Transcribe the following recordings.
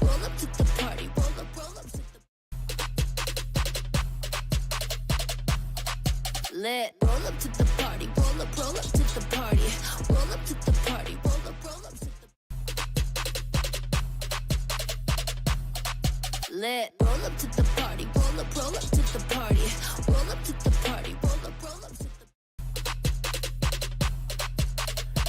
roll up to the party, roll up to the lit. Roll up to the party, roll up to the party, roll up to the party, roll up to the lit. Roll up to the party, roll up to the party, roll up to the party, roll up to the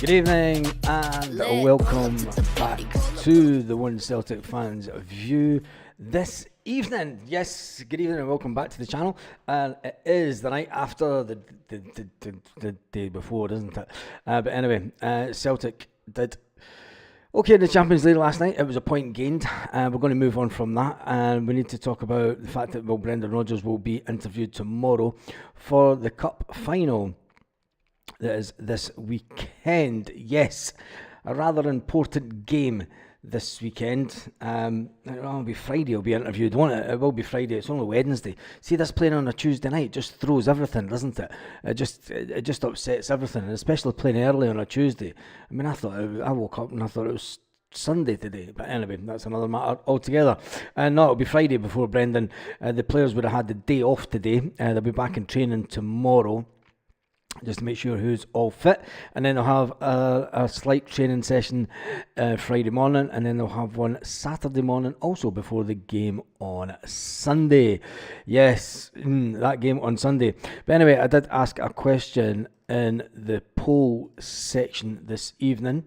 Good evening and welcome back to the One Celtic Fans View this evening. Yes, good evening and welcome back to the channel. And it is the night after the day before, isn't it? But anyway, Celtic did okay in the Champions League last night. It was a point gained. We're going to move on from that, and we need to talk about the fact that Brendan Rodgers will be interviewed tomorrow for the Cup final. That is this weekend. Yes, a rather important game this weekend. It'll be Friday he'll be interviewed, won't it? It will be Friday. It's only Wednesday. See, this playing on a Tuesday night just throws everything, doesn't it? It just upsets everything, and especially playing early on a Tuesday. I mean, I woke up and I thought it was Sunday today, but anyway, that's another matter altogether. And no, it'll be Friday before Brendan. The players would have had the day off today. They'll be back in training tomorrow, just to make sure who's all fit, and then they'll have a slight training session Friday morning, and then they'll have one Saturday morning also before the game on Sunday. Yes, that game on Sunday. But anyway, I did ask a question in the poll section this evening,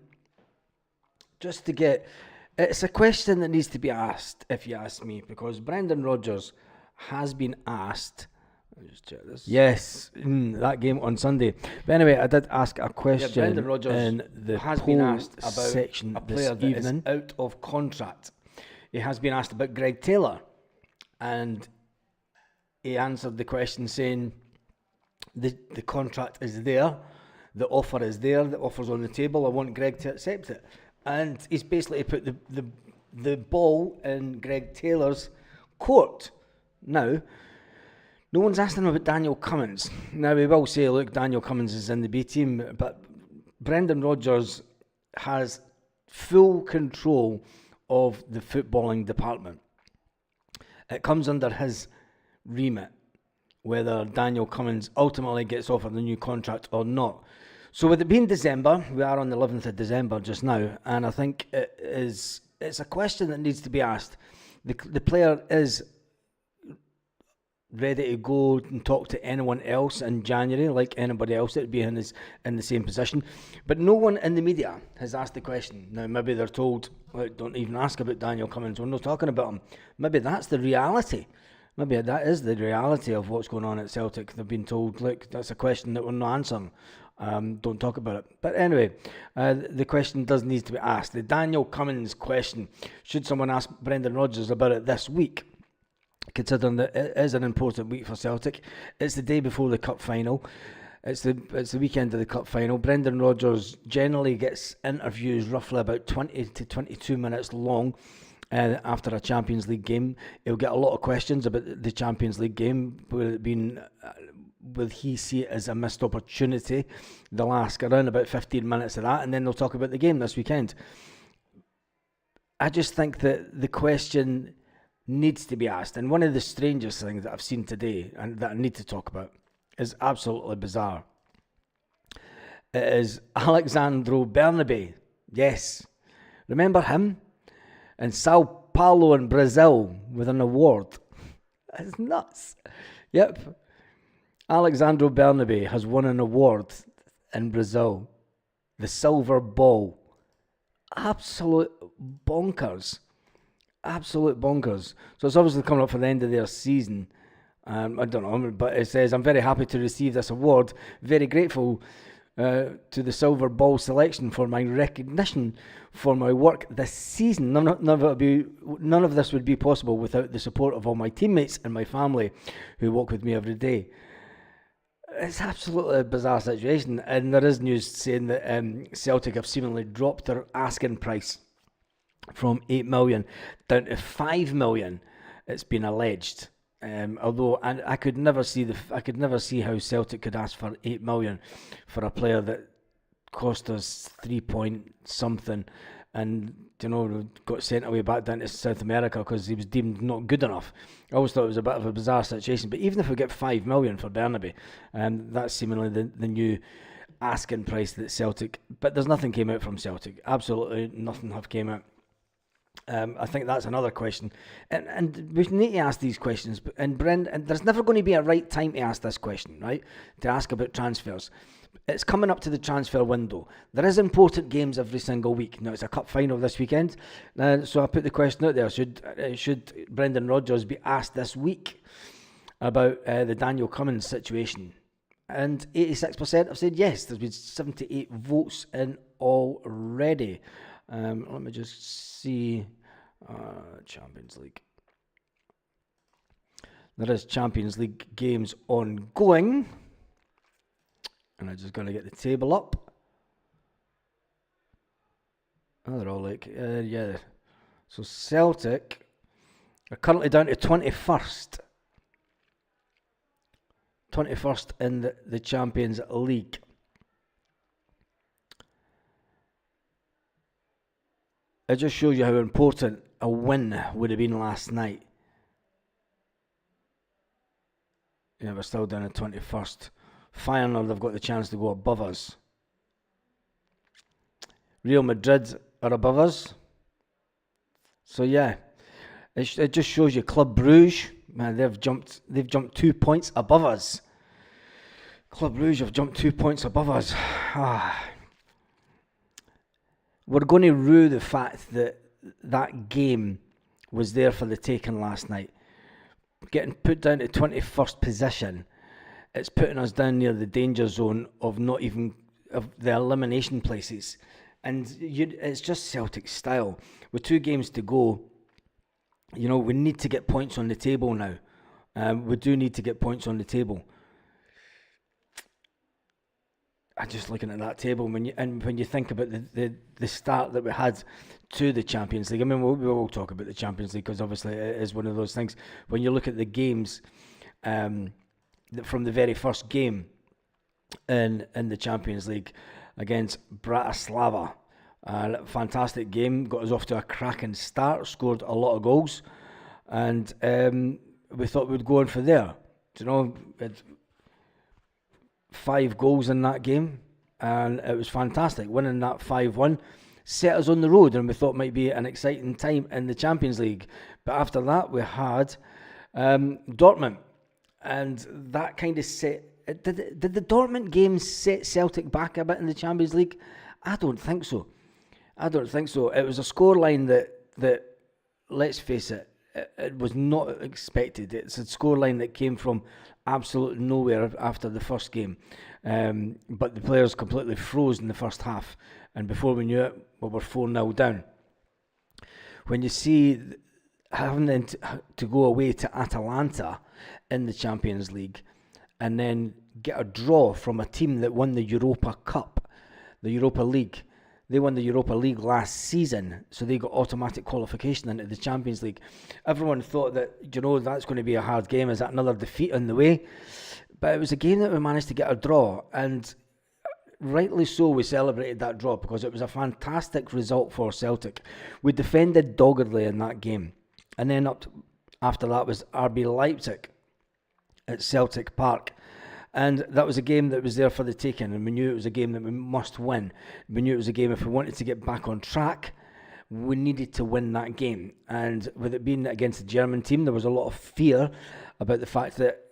just to get, it's a question that needs to be asked, if you ask me, because Brendan Rodgers has been asked. Just check this. Yes, that game on Sunday. But anyway, I did ask a question. Brendan Rodgers in the has poll been asked about section a player this that evening. is out of contract. He has been asked about Greg Taylor, and he answered the question saying the contract is there, the offer is there, the offer's on the table. I want Greg to accept it, and he's basically put the ball in Greg Taylor's court now. No one's asked him about Daniel Cummins. Now, we will say, look, Daniel Cummins is in the B team, but Brendan Rodgers has full control of the footballing department. It comes under his remit, whether Daniel Cummins ultimately gets offered a new contract or not. So with it being December, we are on the 11th of December just now, and I think it's a question that needs to be asked. The player is ready to go and talk to anyone else in January, like anybody else that would be in the same position. But no one in the media has asked the question. Now, maybe they're told, look, don't even ask about Daniel Cummins, we're not talking about him. Maybe that's the reality. Maybe that is the reality of what's going on at Celtic. They've been told, look, that's a question that we're not answering. Don't talk about it. But anyway, the question does need to be asked. The Daniel Cummins question, should someone ask Brendan Rodgers about it this week? Considering that it is an important week for Celtic. It's the day before the cup final. It's the weekend of the cup final. Brendan Rodgers generally gets interviews roughly about 20 to 22 minutes long after a Champions League game. He'll get a lot of questions about the Champions League game. Will he see it as a missed opportunity? They'll ask around about 15 minutes of that, and then they'll talk about the game this weekend. I just think that the question needs to be asked, and one of the strangest things that I've seen today and that I need to talk about is absolutely bizarre. It is Alexandro Bernabie. Yes, remember him in Sao Paulo in Brazil with an award. It's nuts. Yep, Alexandro Bernabie has won an award in Brazil, the Silver Ball. Absolute bonkers. Absolute bonkers. So it's obviously coming up for the end of their season. I don't know, but it says, I'm very happy to receive this award. Very grateful to the Silver Ball selection for my recognition for my work this season. None of this would be possible without the support of all my teammates and my family who walk with me every day. It's absolutely a bizarre situation, and there is news saying that Celtic have seemingly dropped their asking price from 8 million down to 5 million. It's been alleged. Although I could never see how Celtic could ask for 8 million for a player that cost us 3 point something and got sent away back down to South America because he was deemed not good enough. I always thought it was a bit of a bizarre situation. But even if we get $5 million for Bernabie, that's seemingly the new asking price that Celtic. But there's nothing came out from Celtic. Absolutely nothing have came out. I think that's another question, and we need to ask these questions. And there's never going to be a right time to ask this question, right? To ask about transfers. It's coming up to the transfer window. There is important games every single week. Now, it's a cup final this weekend, so I put the question out there: should Brendan Rodgers be asked this week about the Daniel Cummins situation? And 86% have said yes. There's been 78 votes in already. Let me just see. Champions League. There is Champions League games ongoing. And I'm just going to get the table up. Oh, they're all yeah. So Celtic are currently down to 21st. 21st in the Champions League. It just shows you how important a win would have been last night. Yeah, we're still down at 21st. Feyenoord have got the chance to go above us. Real Madrid are above us. So yeah, it just shows you Club Brugge, man, they've jumped 2 points above us. Club Brugge have jumped 2 points above us. We're going to rue the fact that game was there for the taking last night. Getting put down to 21st position, it's putting us down near the danger zone of not even of the elimination places. And it's just Celtic style. With 2 games to go, we need to get points on the table now. We do need to get points on the table. I'm just looking at that table, when you think about the start that we had to the Champions League. I mean, we will talk about the Champions League because obviously it is one of those things. When you look at the games from the very first game in the Champions League against Bratislava, fantastic game, got us off to a cracking start, scored a lot of goals, and we thought we'd go on for there. It's 5 goals in that game, and it was fantastic. Winning that 5-1 set us on the road, and we thought might be an exciting time in the Champions League. But after that, we had Dortmund, and that kind of set. Did the Dortmund game set Celtic back a bit in the Champions League? I don't think so. It was a scoreline that let's face it, it was not expected. It's a scoreline that came from absolute nowhere after the first game. But the players completely froze in the first half. And before we knew it, we were 4-0 down. When you see having to go away to Atalanta in the Champions League and then get a draw from a team that won the Europa Cup, the Europa League. They won the Europa League last season, so they got automatic qualification into the Champions League. Everyone thought that, that's going to be a hard game. Is that another defeat on the way? But it was a game that we managed to get a draw, and rightly so we celebrated that draw because it was a fantastic result for Celtic. We defended doggedly in that game. And then after that was RB Leipzig at Celtic Park. And that was a game that was there for the taking, and we knew it was a game that we must win. We knew it was a game, if we wanted to get back on track, we needed to win that game. And with it being against the German team, there was a lot of fear about the fact that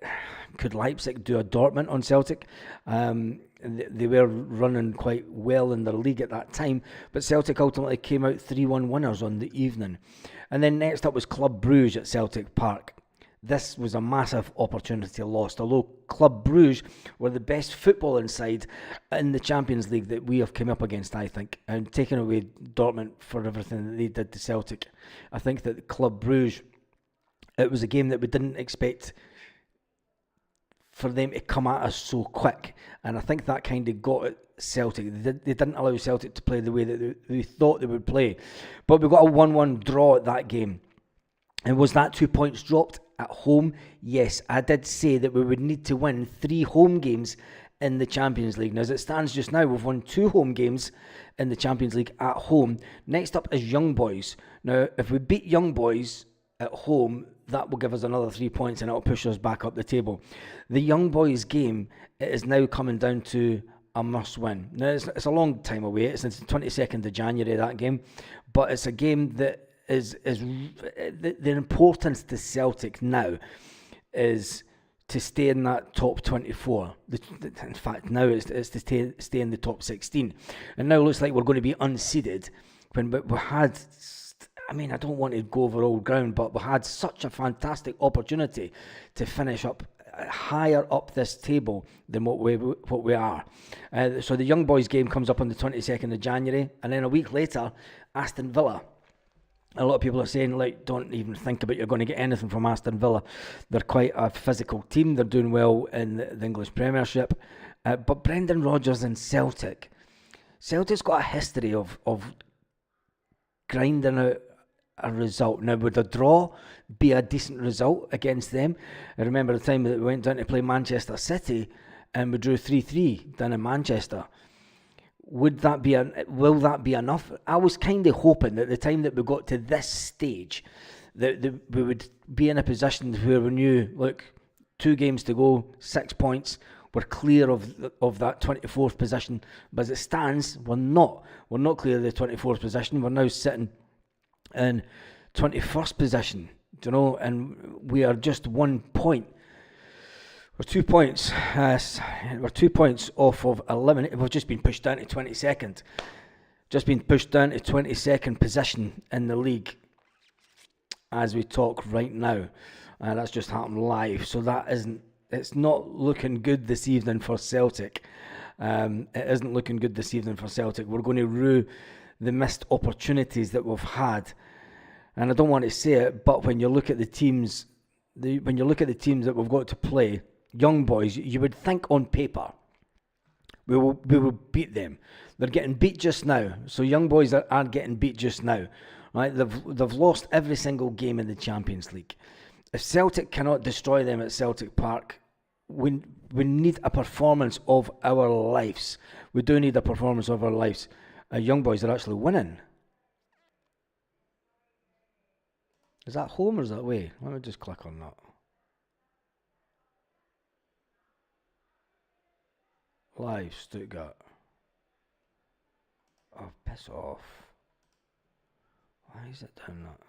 could Leipzig do a Dortmund on Celtic? They were running quite well in their league at that time, but Celtic ultimately came out 3-1 winners on the evening. And then next up was Club Brugge at Celtic Park. This was a massive opportunity lost, although Club Brugge were the best footballing side in the Champions League that we have come up against, I think, and taking away Dortmund for everything that they did to Celtic. I think that Club Brugge, it was a game that we didn't expect for them to come at us so quick, and I think that kind of got at Celtic. They didn't allow Celtic to play the way that they thought they would play, but we got a 1-1 draw at that game. And was that 2 points dropped at home? Yes, I did say that we would need to win 3 home games in the Champions League. Now, as it stands just now, we've won 2 home games in the Champions League at home. Next up is Young Boys. Now, if we beat Young Boys at home, that will give us another 3 points and it'll push us back up the table. The Young Boys game, it is now coming down to a must-win. Now, it's a long time away. It's the 22nd of January, that game. But it's a game that is the importance to Celtic now is to stay in that top 24. In fact, now it's to stay in the top 16. And now it looks like we're going to be unseeded when we had... I mean, I don't want to go over old ground, but we had such a fantastic opportunity to finish up higher up this table than what we are. So the Young Boys game comes up on the 22nd of January, and then a week later, Aston Villa. A lot of people are saying, like, don't even think about you're going to get anything from Aston Villa. They're quite a physical team. They're doing well in the English Premiership. But Brendan Rodgers and Celtic's got a history of grinding out a result. Now, would a draw be a decent result against them? I remember the time that we went down to play Manchester City and we drew 3-3 down in Manchester. Will that be enough? I was kind of hoping that the time that we got to this stage that we would be in a position where we knew, look, 2 games to go, 6 points, we're clear of that 24th position. But as it stands, we're not clear of the 24th position. We're now sitting in 21st position, and we are just 1 point. We're 2 points. We're 2 points off of elimination. We've just been pushed down to 22nd. Just been pushed down to 22nd position in the league as we talk right now. That's just happened live. So it's not looking good this evening for Celtic. It isn't looking good this evening for Celtic. We're going to rue the missed opportunities that we've had. And I don't want to say it, but when you look at the teams, that we've got to play, Young Boys, you would think on paper we will beat them. They're getting beat just now, so Young Boys are getting beat just now. Right? They've lost every single game in the Champions League. If Celtic cannot destroy them at Celtic Park, we need a performance of our lives. We do need a performance of our lives. Young Boys are actually winning. Is that home or is that away? Let me just click on that. Live, Stuttgart. Oh, piss off. Why is it down that?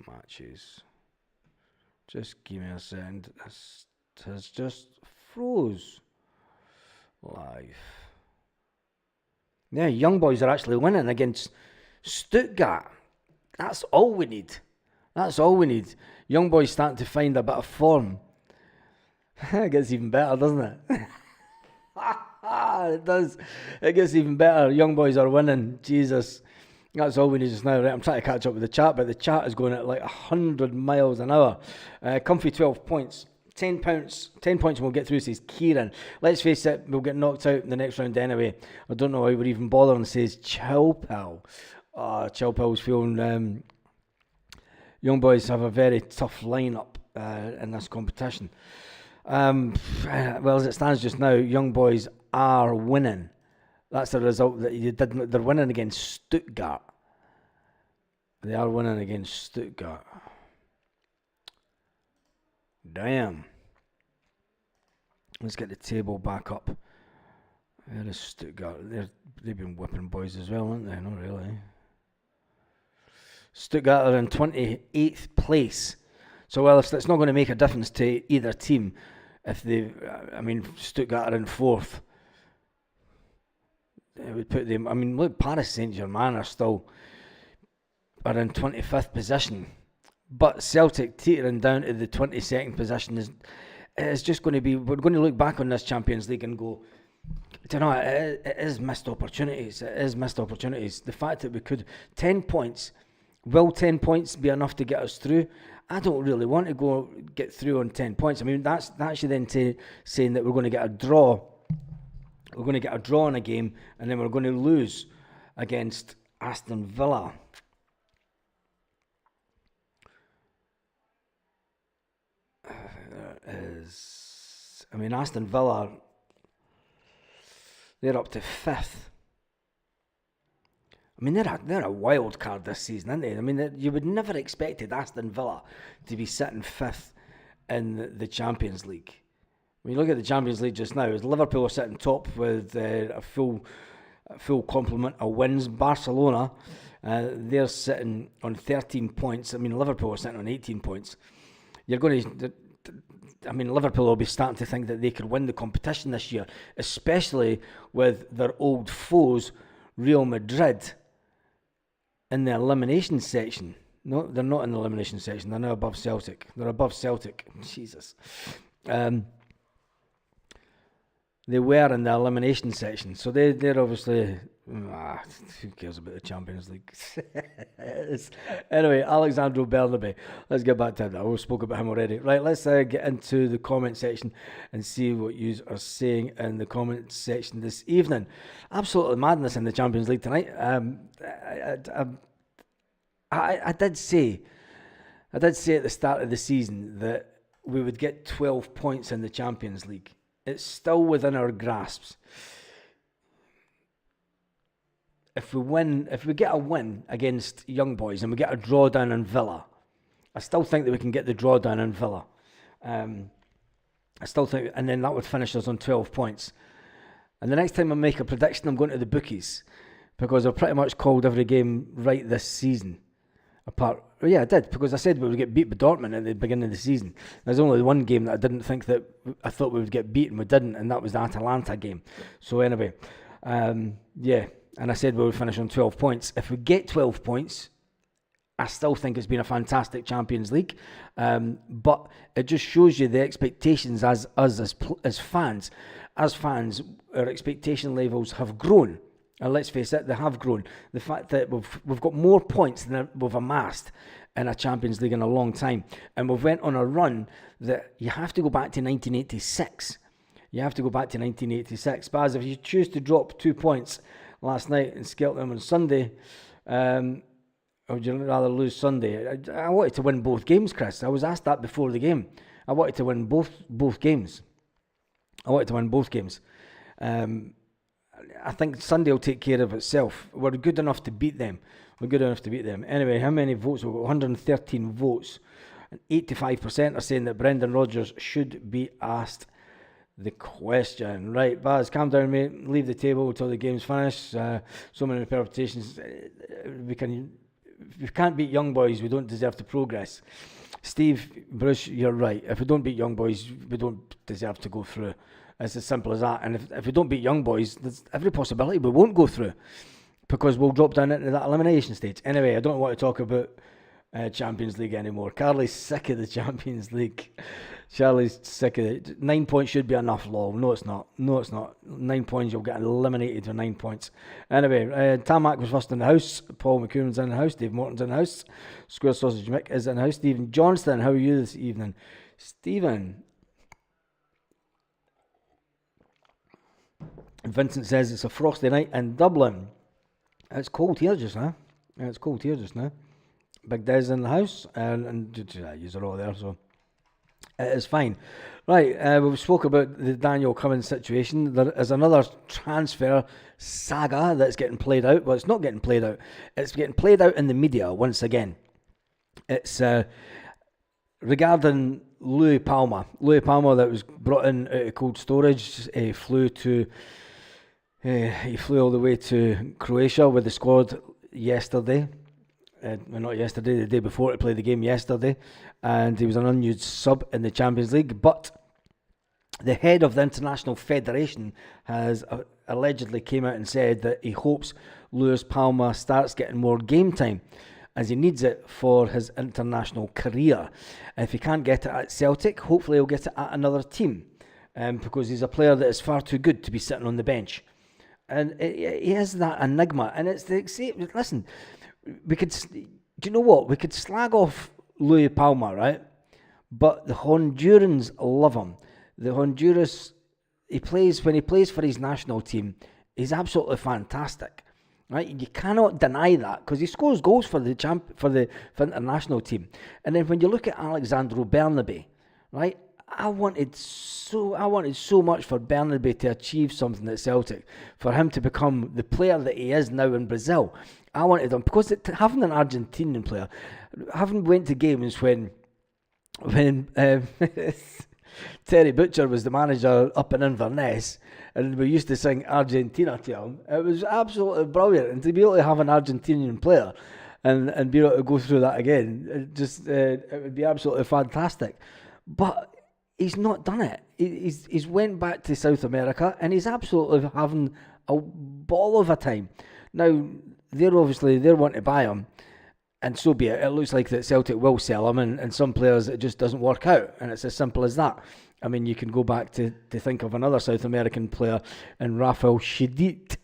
Matches. Just give me a second. This has just froze. Live. Yeah, Young Boys are actually winning against Stuttgart. That's all we need. Young Boys starting to find a bit of form. It gets even better, doesn't it? It does. It gets even better. Young Boys are winning. Jesus. That's all we need just now. Right, I'm trying to catch up with the chat, but the chat is going at like 100 miles an hour. Comfy 12 points. 10 points and we'll get through, says Kieran. Let's face it, we'll get knocked out in the next round anyway. I don't know why we're even bothering, says Chill Pal. Chill Pal's feeling... Young Boys have a very tough lineup in this competition. Well, as it stands just now, Young Boys are winning. That's the result that you didn't. They're winning against Stuttgart. They are winning against Stuttgart. Damn. Let's get the table back up. Where is Stuttgart? They've been whipping boys as well, haven't they? Not really. Stuttgart are in 28th place. So, well, it's not going to make a difference to either team. If Stuttgart are in 4th. It would put them... look, Paris Saint-Germain are in 25th position. But Celtic teetering down to the 22nd position is just going to be... We're going to look back on this Champions League and go, it is missed opportunities. It is missed opportunities. The fact that we could... 10 points... Will 10 points be enough to get us through? I don't really want to get through on 10 points. That's actually then saying that we're going to get a draw. We're going to get a draw in a game, and then we're going to lose against Aston Villa. is, I mean, Aston Villa, they're up to 5th. I mean, they're a wild card this season, aren't they? I mean, you would never expected Aston Villa to be sitting 5th in the Champions League. When you look at the Champions League just now, as Liverpool are sitting top with a full complement of wins. Barcelona, they're sitting on 13 points. I mean, Liverpool are sitting on 18 points. Liverpool will be starting to think that they could win the competition this year, especially with their old foes, Real Madrid, in the elimination section. No, they're not in the elimination section. They're now above Celtic. They're above Celtic. Jesus. They were in the elimination section. So they're obviously... who cares about the Champions League? Anyway, Alexandro Bernabie. Let's get back to him. I spoke about him already. Right, let's get into the comment section and see what you are saying in the comment section this evening. Absolutely madness in the Champions League tonight. I did say at the start of the season that we would get 12 points in the Champions League. It's still within our grasps. If we get a win against Young Boys and we get a draw down in Villa, I still think that we can get the draw down in Villa. I still think, and then that would finish us on 12 points. And the next time I make a prediction, I'm going to the bookies, because I've pretty much called every game right this season. I did, because I said we would get beat by Dortmund at the beginning of the season. There's only one game that I didn't think that I thought we would get beat, and we didn't, and that was the Atalanta game. So anyway, and I said we would finish on 12 points. If we get 12 points, I still think it's been a fantastic Champions League, but it just shows you the expectations as fans. As fans, our expectation levels have grown. And let's face it, they have grown. The fact that we've got more points than we've amassed in a Champions League in a long time. And we've went on a run that you have to go back to 1986. Baz, if you choose to drop 2 points last night and Skelton on Sunday, or would you rather lose Sunday? I wanted to win both games, Chris. I was asked that before the game. I wanted to win both games. I think Sunday will take care of itself. We're good enough to beat them. Anyway, how many votes? We've got 113 votes. And 85% are saying that Brendan Rodgers should be asked the question. Right, Baz, calm down, mate. Leave the table until the game's finished. So many permutations. If we can't beat Young Boys, we don't deserve to progress. Steve, Bruce, you're right. If we don't beat Young Boys, we don't deserve to go through. It's as simple as that. And if we don't beat Young Boys, there's every possibility we won't go through, because we'll drop down into that elimination stage. Anyway, I don't want to talk about Champions League anymore. Carly's sick of the Champions League. Charlie's sick of it. 9 points should be enough, lol. No, it's not. 9 points, you'll get eliminated for 9 points. Anyway, Tamak was first in the house. Paul McCuren's in the house. Dave Morton's in the house. Square Sausage Mick is in the house. Stephen Johnston, how are you this evening? Stephen. Vincent says it's a frosty night in Dublin. It's cold here just now. Big Dez in the house, and you're all there, so it is fine. Right, we spoke about the Daniel Cummins situation. There is another transfer saga that's getting played out. Well, it's not getting played out. It's getting played out in the media once again. It's regarding Louis Palma. Louis Palma, that was brought in out of cold storage. He flew all the way to Croatia with the squad yesterday. Not yesterday, the day before, to play the game yesterday. And he was an unused sub in the Champions League. But the head of the International Federation has allegedly came out and said that he hopes Louis Palma starts getting more game time, as he needs it for his international career. And if he can't get it at Celtic, hopefully he'll get it at another team, because he's a player that is far too good to be sitting on the bench. And he is that enigma. And it's listen, do you know what? We could slag off Louis Palma, right? But the Hondurans love him. When he plays for his national team, he's absolutely fantastic. Right, you cannot deny that, because he scores goals for the international team. And then when you look at Alexandro Bernabie, right, I wanted so much for Bernabie to achieve something at Celtic, for him to become the player that he is now in Brazil. I wanted him, because having an Argentinian player, having went to games when Terry Butcher was the manager up in Inverness, and we used to sing Argentina to him. It was absolutely brilliant, and to be able to have an Argentinian player and be able to go through that again, it would be absolutely fantastic. But he's not done it. He's went back to South America, and he's absolutely having a ball of a time. Now, they're wanting to buy him, and so be it. It looks like that Celtic will sell him, and some players it just doesn't work out, and it's as simple as that. I mean, you can go back to think of another South American player in Rafael Shedid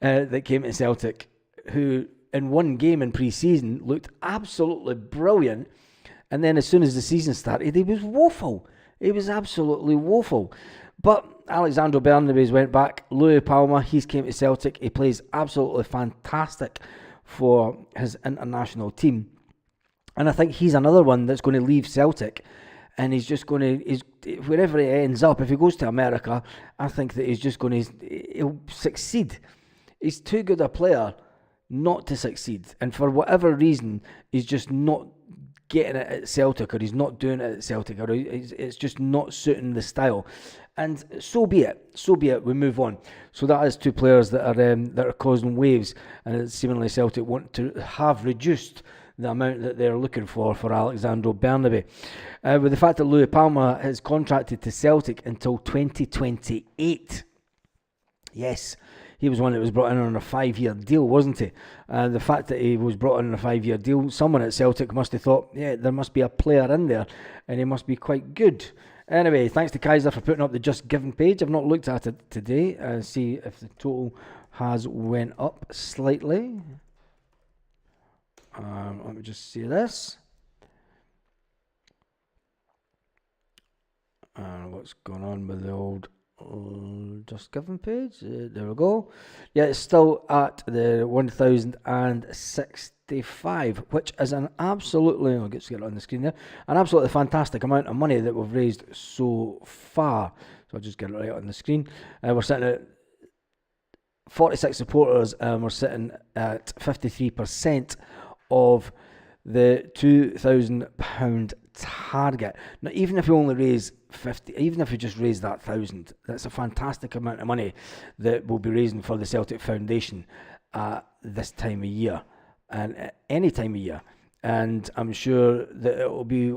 that came to Celtic, who in one game in pre-season looked absolutely brilliant, and then as soon as the season started, he was woeful. He was absolutely woeful. But Alexandre Bernabé's went back. Louis Palma, he's came to Celtic. He plays absolutely fantastic for his international team. And I think he's another one that's going to leave Celtic, and he's just going to, wherever he ends up, if he goes to America, I think that he'll succeed. He's too good a player not to succeed. And for whatever reason, he's just not getting it at Celtic, or he's not doing it at Celtic, or it's just not suiting the style. And so be it. We move on. So that is two players that are causing waves, and seemingly Celtic want to have reduced the amount that they're looking for Alexandre Bernabé. With the fact that Louis Palma is contracted to Celtic until 2028. Yes, he was one that was brought in on a 5-year deal, wasn't he? The fact that he was brought in on a 5-year deal, someone at Celtic must have thought, yeah, there must be a player in there, and he must be quite good. Anyway, thanks to Kaiser for putting up the Just Given page. I've not looked at it today and see if the total has went up slightly. Let me just see this. What's going on with the old Just Given page? There we go. Yeah, it's still at the 1,065, which is an absolutely, I'll get it on the screen there, an absolutely fantastic amount of money that we've raised so far. So I'll just get it right on the screen. We're sitting at 46 supporters, and we're sitting at 53% of the £2,000 target. Now, even if we only raise 50, even if we just raise that 1,000, that's a fantastic amount of money that we'll be raising for the Celtic Foundation this time of year, and any time of year. And I'm sure that it will be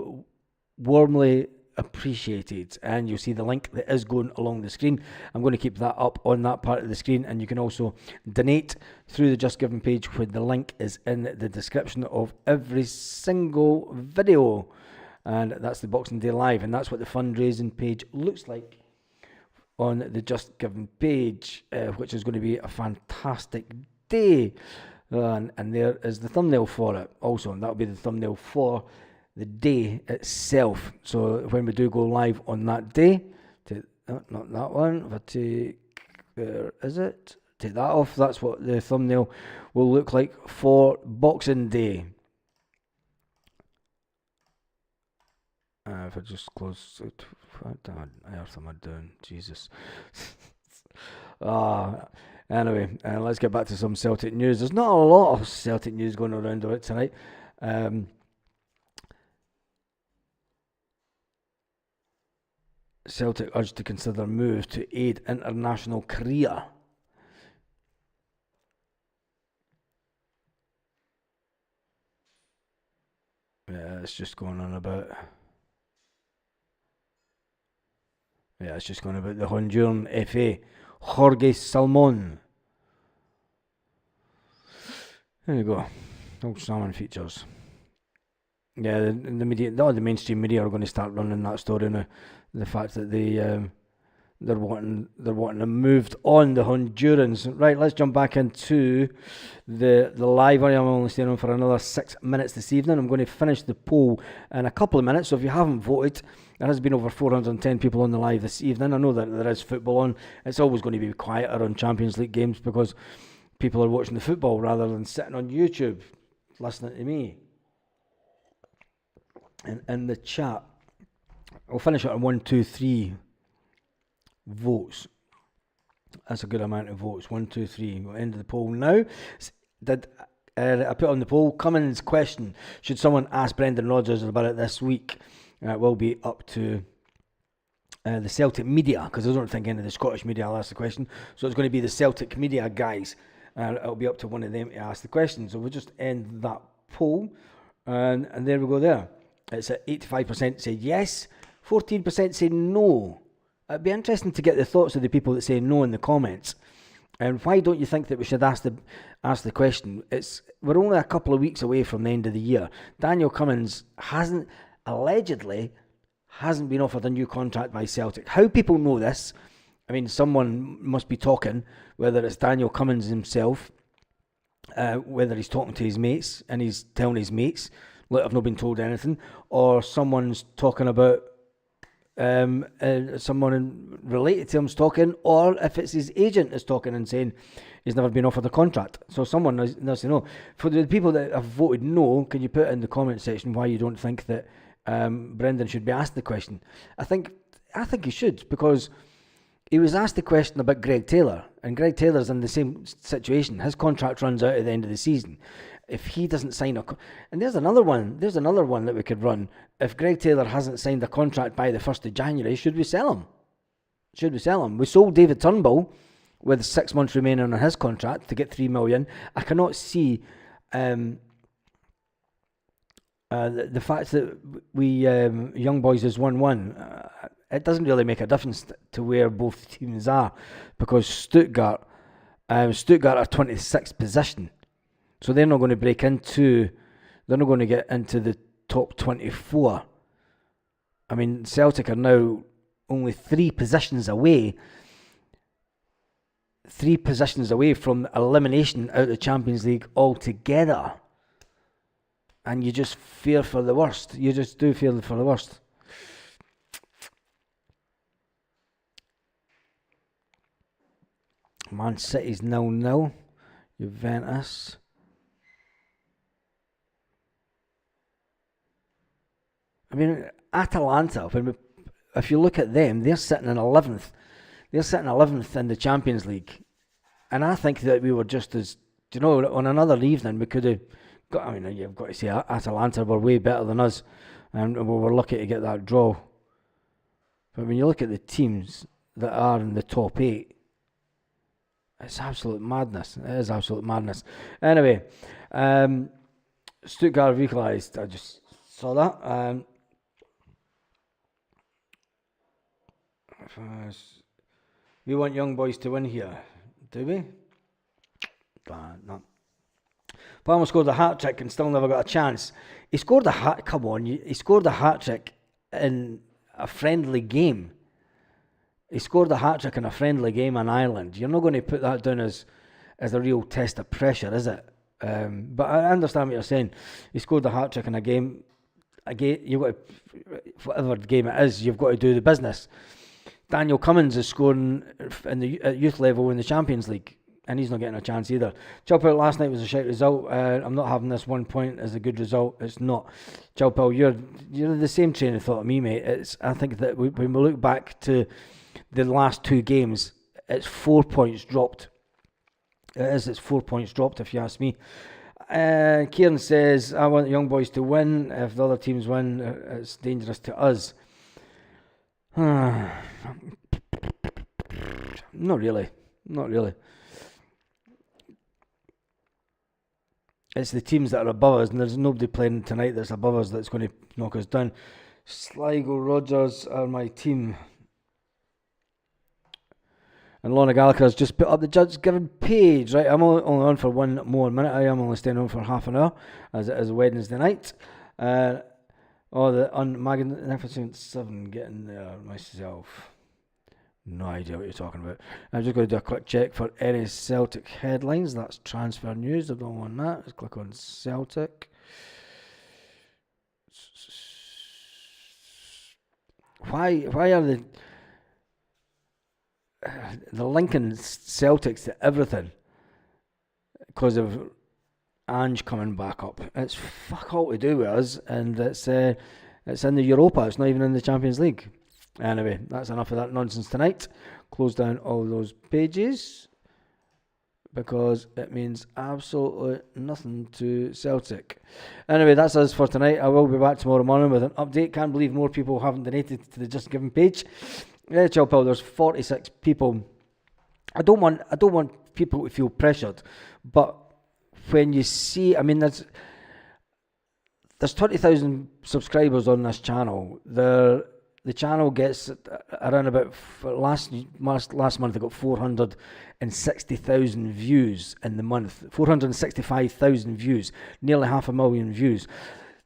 warmly appreciated, and you'll see the link that is going along the screen. I'm going to keep that up on that part of the screen, and you can also donate through the Just Given page, where the link is in the description of every single video. And that's the Boxing Day Live, and that's what the fundraising page looks like on the Just Given page, which is going to be a fantastic day. And there is the thumbnail for it also, and that'll be the thumbnail for the day itself. So when we do go live on that day, not that one, if I take, where is it? Take that off. That's what the thumbnail will look like for Boxing Day. If I just close it, what on earth am I doing? Jesus. Anyway, let's get back to some Celtic news. There's not a lot of Celtic news going around about tonight. Celtic urged to consider move to aid international career. Yeah, it's just going on about. Yeah, it's just going about the Honduran FA, Jorge Salmon. There you go. Old salmon features. Yeah, the media, the mainstream media are going to start running that story now. The fact that they're wanting them moved on, the Hondurans. Right, let's jump back into the live. I'm only staying on for another 6 minutes this evening. I'm going to finish the poll in a couple of minutes. So if you haven't voted, there has been over 410 people on the live this evening. I know that there is football on. It's always going to be quieter on Champions League games because people are watching the football rather than sitting on YouTube listening to me. And in the chat, I'll finish it on 1, 2, 3 votes. That's a good amount of votes. 1, 2, 3. We'll end the poll now. I put on the poll, Cummins question, should someone ask Brendan Rodgers about it this week? It will be up to the Celtic media, because I don't think any of the Scottish media will ask the question. So it's going to be the Celtic media guys. It'll be up to one of them to ask the question. So we'll just end that poll. And there we go there. It's at 85% say yes, 14% say no. It'd be interesting to get the thoughts of the people that say no in the comments. And why don't you think that we should ask the question? We're only a couple of weeks away from the end of the year. Daniel Cummins allegedly hasn't been offered a new contract by Celtic. How people know this, I mean, someone must be talking, whether it's Daniel Cummins himself, whether he's talking to his mates and he's telling his mates, look, I've not been told anything, or someone's talking about someone related to him's talking, or if it's his agent is talking and saying he's never been offered a contract. So someone knows to know. For the people that have voted no, can you put in the comment section why you don't think that Brendan should be asked the question? I think he should, because he was asked the question about Greg Taylor, and Greg Taylor's in the same situation. His contract runs out at the end of the season. If he doesn't sign and there's another one that we could run. If Greg Taylor hasn't signed a contract by the 1st of January, should we sell him? We sold David Turnbull with 6 months remaining on his contract to get $3 million. I cannot see the fact that we Young Boys is 1-1. It doesn't really make a difference to where both teams are, because Stuttgart are 26th position. So they're not going to they're not going to get into the top 24. I mean, Celtic are now only 3 positions away from elimination out of the Champions League altogether. And you just fear for the worst. You just do fear for the worst. Man City's 0-0. Juventus. I mean, Atalanta, if you look at them, they're sitting in 11th. They're sitting 11th in the Champions League. And I think that we were just as, on another evening, we could have got, I mean, you've got to say Atalanta were way better than us. And we were lucky to get that draw. But when you look at the teams that are in the top 8, it's absolute madness. It is absolute madness. Anyway, Stuttgart have equalised. I just saw that. We want Young Boys to win here, do we? No. Palmer scored a hat-trick and still never got a chance. He scored a he scored a hat-trick in a friendly game. He scored a hat-trick in a friendly game in Ireland. You're not going to put that down as a real test of pressure, is it? But I understand what you're saying. He scored a hat-trick in a game. You've got to, whatever game it is, you've got to do the business. Daniel Cummins is scoring at youth level in the Champions League, and he's not getting a chance either. Chilpel last night was a shite result. I'm not having this 1 point as a good result. It's not. Chilpel, you're the same train of thought of me, mate. I think that when we look back to the last 2 games, it's 4 points dropped. It's 4 points dropped, if you ask me. Kieran says, I want the Young Boys to win. If the other teams win, it's dangerous to us. Not really. It's the teams that are above us, and there's nobody playing tonight that's above us that's going to knock us down. Sligo Rodgers are my team. And Lorna Gallagher has just put up the judge given page. Right, I'm only on for 1 more minute. I am only staying on for half an hour, as it is Wednesday night. The Magnificent 7 getting there myself. No idea what you're talking about. I'm just going to do a quick check for any Celtic headlines. That's transfer news. I don't want that. Let's click on Celtic. Why are the linking Celtics to everything? Because of Ange coming back up. It's fuck all to do with us, and it's It's in the Europa. It's not even in the Champions League. Anyway, that's enough of that nonsense tonight. Close down all those pages because it means absolutely nothing to Celtic. Anyway, that's us for tonight. I will be back tomorrow morning with an update. Can't believe more people haven't donated to the Just Giving page. Yeah, Chilpel, there's 46 people. I don't want people to feel pressured, but when you see, I mean, there's 20,000 subscribers on this channel. The channel gets around about last month. They got 460,000 views in the month. 465,000 views, nearly 500,000 views.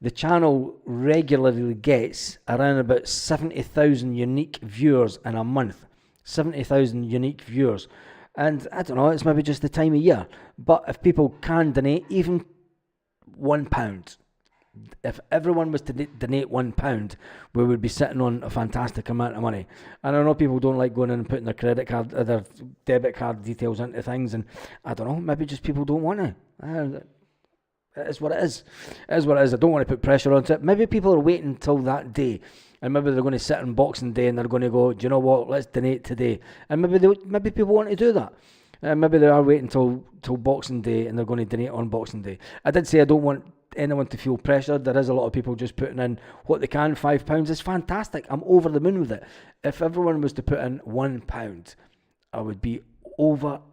The channel regularly gets around about 70,000 unique viewers in a month. 70,000 unique viewers, and I don't know. It's maybe just the time of year. But if people can donate, even £1. If everyone was to donate £1, we would be sitting on a fantastic amount of money. And I know people don't like going in and putting their credit card, their debit card details into things, and I don't know, maybe just people don't want to. It is what it is. It is what it is. I don't want to put pressure onto it. Maybe people are waiting until that day, and maybe they're going to sit on Boxing Day and they're going to go, do you know what, let's donate today. And maybe people want to do that. Maybe they are waiting till Boxing Day and they're going to donate on Boxing Day. I did say I don't want anyone to feel pressured. There is a lot of people just putting in what they can. £5 is fantastic. I'm over the moon with it. If everyone was to put in £1, I would be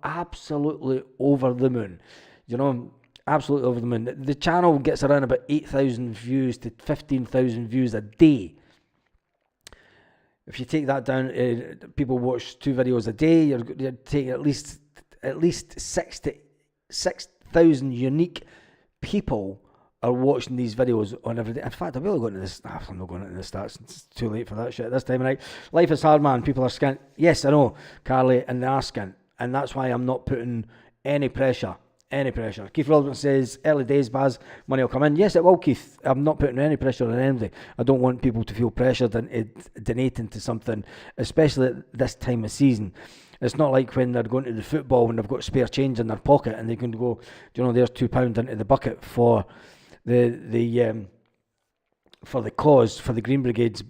absolutely over the moon. You know, absolutely over the moon. The channel gets around about 8,000 views to 15,000 views a day. If you take that down, people watch 2 videos a day. You're taking at least 6,000 unique people are watching these videos on every day. In fact, I will go into this. I'm not going into the stats. It's too late for that shit this time of night. Life is hard, man. People are skint. Yes, I know, Carly, and they are skint. And that's why I'm not putting any pressure. Keith Robertson says, early days, Baz, money will come in. Yes, it will, Keith. I'm not putting any pressure on anybody. I don't want people to feel pressured into donating to something, especially at this time of season. It's not like when they're going to the football when they've got spare change in their pocket and they can go, there's £2 into the bucket for the cause, for the Green Brigade's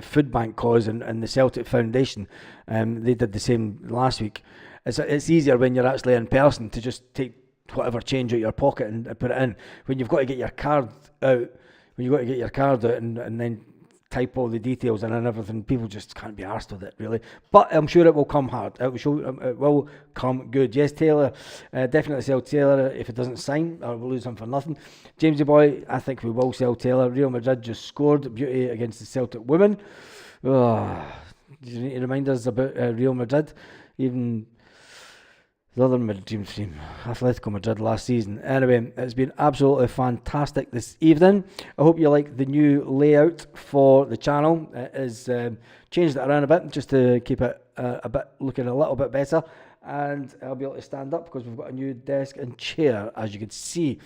food bank cause and the Celtic Foundation. They did the same last week. It's easier when you're actually in person to just take whatever change out your pocket and put it in. When you've got to get your card out, and then type all the details in and everything, people just can't be arsed with it, really. But I'm sure it will come hard. It will come good. Yes, Taylor, definitely sell Taylor if it doesn't sign, or we'll lose him for nothing. Jamesy boy, I think we will sell Taylor. Real Madrid just scored beauty against the Celtic women. Oh, you need to remind us about Real Madrid, even the other Madrid team, Atletico Madrid last season. Anyway, it's been absolutely fantastic this evening. I hope you like the new layout for the channel. It is changed it around a bit just to keep it looking a little bit better. And I'll be able to stand up because we've got a new desk and chair, as you can see.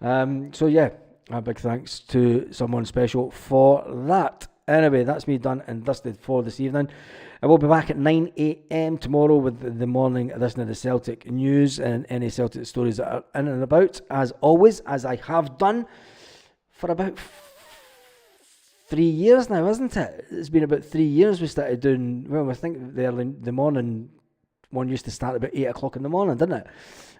So yeah, a big thanks to someone special for that. Anyway, that's me done and dusted for this evening. I will be back at 9 a.m. tomorrow with the morning edition of the Celtic news and any Celtic stories that are in and about, as always, as I have done for about 3 years now, isn't it? It's been about 3 years we started doing, well, I think the morning one used to start about 8 o'clock in the morning, didn't it?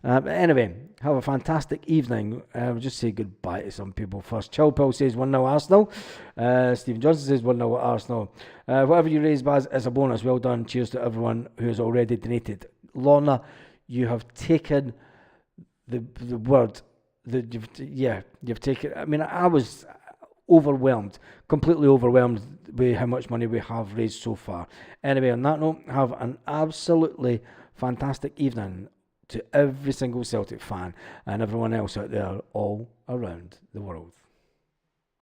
But anyway, have a fantastic evening. We'll just say goodbye to some people first. Chilpel says 1-0 Arsenal. Stephen Johnson says 1-0 Arsenal. Whatever you raise, Baz, is a bonus. Well done. Cheers to everyone who has already donated. Lorna, you have taken the word. You've taken. I mean, I was overwhelmed, completely overwhelmed with how much money we have raised so far. Anyway, on that note, have an absolutely fantastic evening to every single Celtic fan and everyone else out there all around the world.